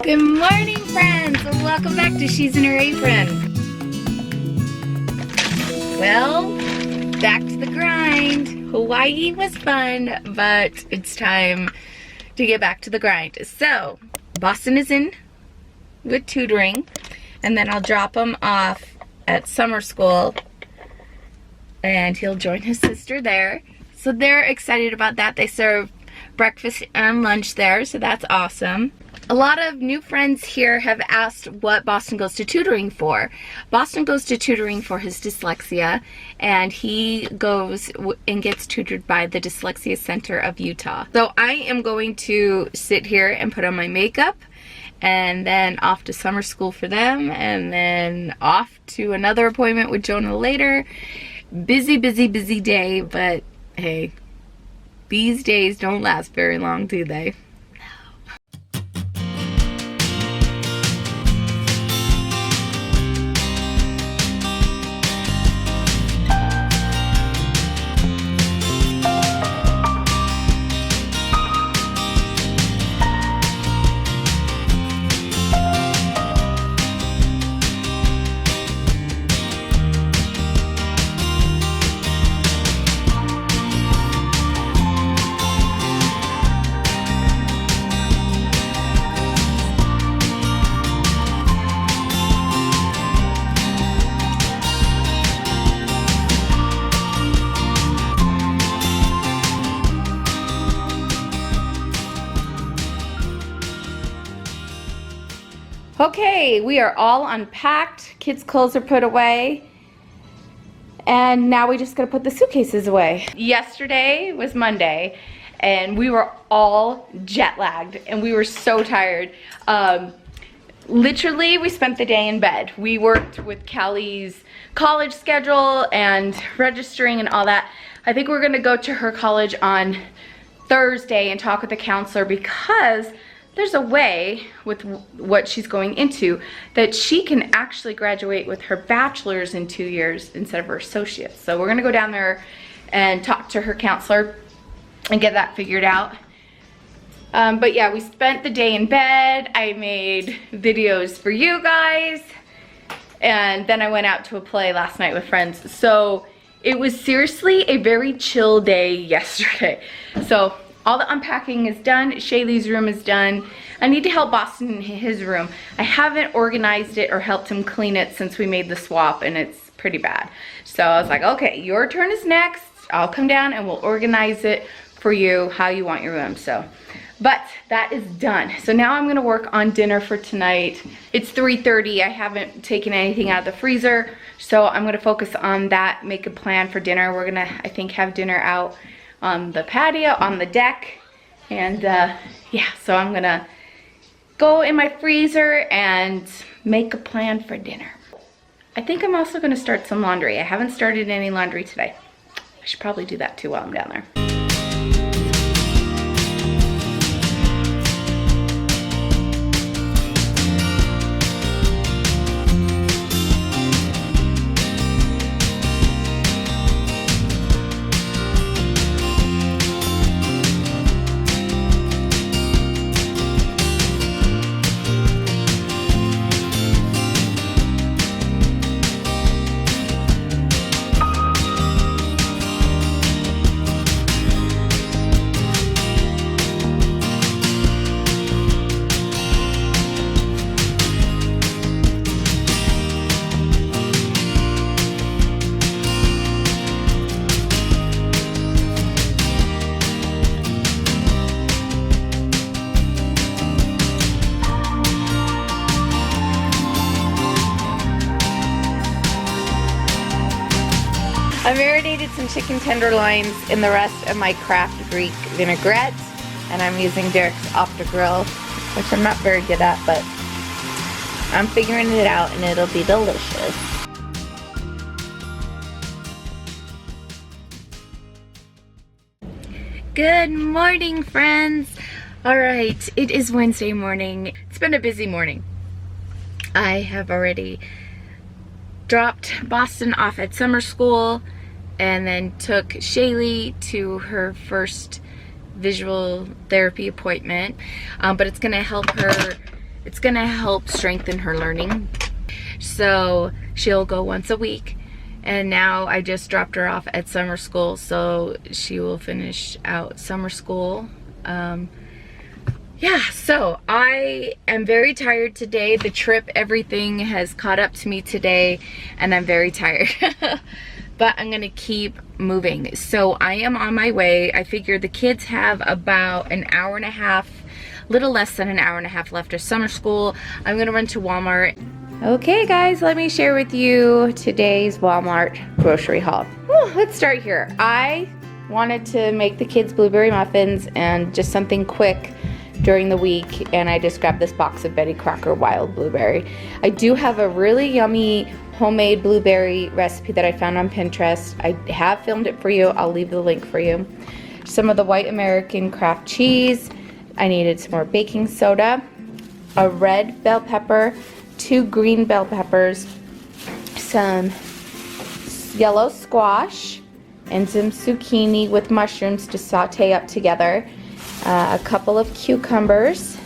Good morning, friends, and welcome back to She's in Her Apron. Well, back to the grind. Hawaii was fun, but it's time to get back to the grind. So, Boston is in with tutoring, and then I'll drop him off at summer school, and he'll join his sister there. So they're excited about that. They serve breakfast and lunch there, so that's awesome. A lot of new friends here have asked what Boston goes to tutoring for. Boston goes to tutoring for his dyslexia, and he goes and gets tutored by the Dyslexia Center of Utah. So I am going to sit here and put on my makeup, and then off to summer school for them, and then off to another appointment with Jonah later. Busy, busy, busy day, but hey, these days don't last very long, do they? Okay, we are all unpacked. Kids' clothes are put away. And now we just gotta put the suitcases away. Yesterday was Monday, and we were all jet lagged, and we were so tired. Literally, we spent the day in bed. We worked with Callie's college schedule and registering and all that. I think we're gonna go to her college on Thursday and talk with the counselor, because there's a way with what she's going into that she can actually graduate with her bachelor's in 2 years instead of her associate's. So we're gonna go down there and talk to her counselor and get that figured out. But yeah, we spent the day in bed. I made videos for you guys, and then I went out to a play last night with friends. So it was seriously a very chill day yesterday. So all the unpacking is done. Shaylee's room is done. I need to help Boston in his room. I haven't organized it or helped him clean it since we made the swap, and it's pretty bad. So I was like, okay, your turn is next. I'll come down and we'll organize it for you how you want your room. So, but that is done. So now I'm gonna work on dinner for tonight. It's 3:30. I haven't taken anything out of the freezer, so I'm gonna focus on that, make a plan for dinner. We're gonna, I think, have dinner out on the patio, on the deck, and yeah, so I'm gonna go in my freezer and make a plan for dinner. I think I'm also gonna start some laundry. I haven't started any laundry today. I should probably do that too while I'm down there. I marinated some chicken tenderloins in the rest of my Kraft Greek vinaigrette, and I'm using Derek's Off the Grill, which I'm not very good at, but I'm figuring it out and it'll be delicious. Good morning, friends. All right, it is Wednesday morning. It's been a busy morning. I have already dropped Boston off at summer school and then took Shaylee to her first visual therapy appointment, but it's gonna help her it's gonna help strengthen her learning. So she'll go once a week. And now I just dropped her off at summer school, so she will finish out summer school. Yeah, so I am very tired today. The trip, everything has caught up to me today, and I'm very tired. But I'm gonna keep moving. So I am on my way. I figure the kids have about an hour and a half, little less than an hour and a half left of summer school. I'm gonna run to Walmart. Okay guys, let me share with you today's Walmart grocery haul. Let's start here. I wanted to make the kids blueberry muffins and just something quick during the week, and I just grabbed this box of Betty Crocker wild blueberry. I do have a really yummy homemade blueberry recipe that I found on Pinterest. I have filmed it for you. I'll leave the link for you. Some of the white American craft cheese. I needed some more baking soda, a red bell pepper, 2 green bell peppers, some yellow squash, and some zucchini with mushrooms to saute up together, a couple of cucumbers.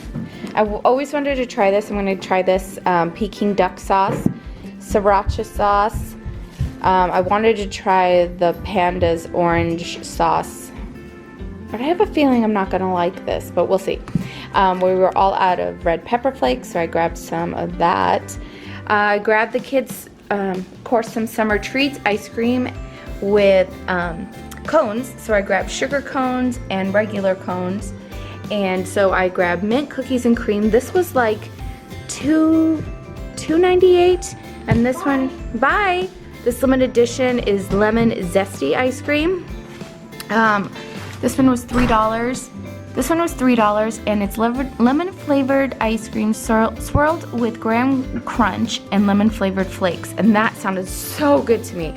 I always wanted to try this. I'm going to try this Peking duck sauce, sriracha sauce. I wanted to try the Panda's orange sauce, but I have a feeling I'm not going to like this, but we'll see. We were all out of red pepper flakes, so I grabbed some of that. I grabbed the kids, of course, some summer treats, ice cream with cones. So I grabbed sugar cones and regular cones. And so I grabbed mint cookies and cream. This was like $2.98, and this one, bye! This limited edition is lemon zesty ice cream. This one was $3. This one was $3, and it's lemon flavored ice cream swirled with graham crunch and lemon flavored flakes, and that sounded so good to me.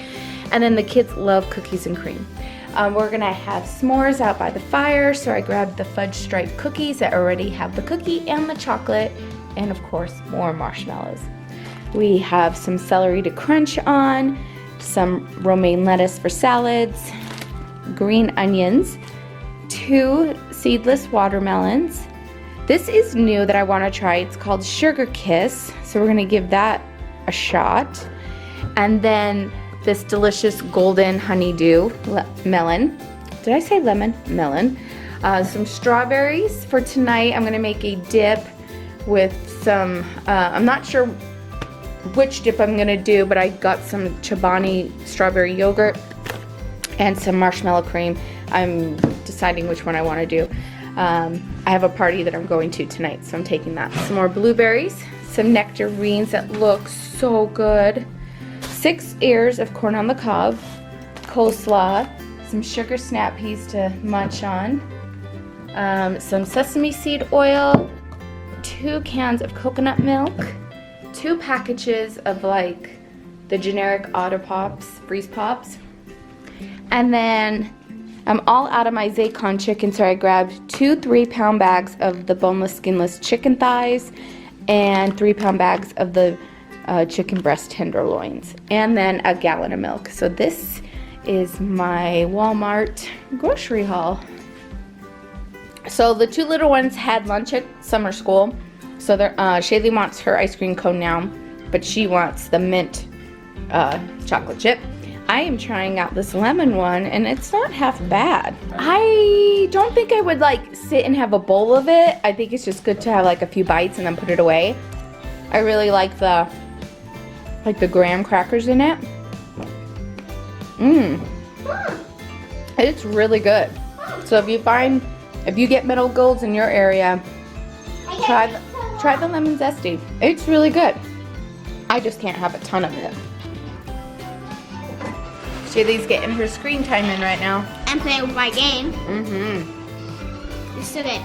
And then the kids love cookies and cream. We're gonna have s'mores out by the fire, so I grabbed the fudge striped cookies that already have the cookie and the chocolate, and of course more marshmallows. We have some celery to crunch on, some romaine lettuce for salads, green onions, 2 seedless watermelons. This is new that I want to try. It's called Sugar Kiss, so we're gonna give that a shot. And then this delicious golden honeydew melon. Did I say lemon? Melon. Some strawberries for tonight. I'm gonna make a dip with some, I'm not sure which dip I'm gonna do, but I got some Chobani strawberry yogurt and some marshmallow cream. I'm deciding which one I want to do. I have a party that I'm going to tonight, so I'm taking that. Some more blueberries, some nectarines that look so good, 6 ears of corn on the cob, coleslaw, some sugar snap peas to munch on, some sesame seed oil, 2 cans of coconut milk, 2 packages of like the generic Otter Pops, Freeze Pops, and then I'm all out of my Zaycon chicken, so I grabbed 2 3-pound bags of the boneless, skinless chicken thighs and 3-pound bags of the chicken breast tenderloins, and then a gallon of milk. So this is my Walmart grocery haul. So the 2 little ones had lunch at summer school. So Shaylee wants her ice cream cone now, but she wants the mint chocolate chip. I am trying out this lemon one, and it's not half bad. I don't think I would like sit and have a bowl of it. I think it's just good to have like a few bites and then put it away. I really like the graham crackers in it. It's really good. So if you get middle golds in your area, try the lemon zesty. It's really good. I just can't have a ton of it. Shaylee's getting her screen time in right now. I'm playing with my game. It's so good.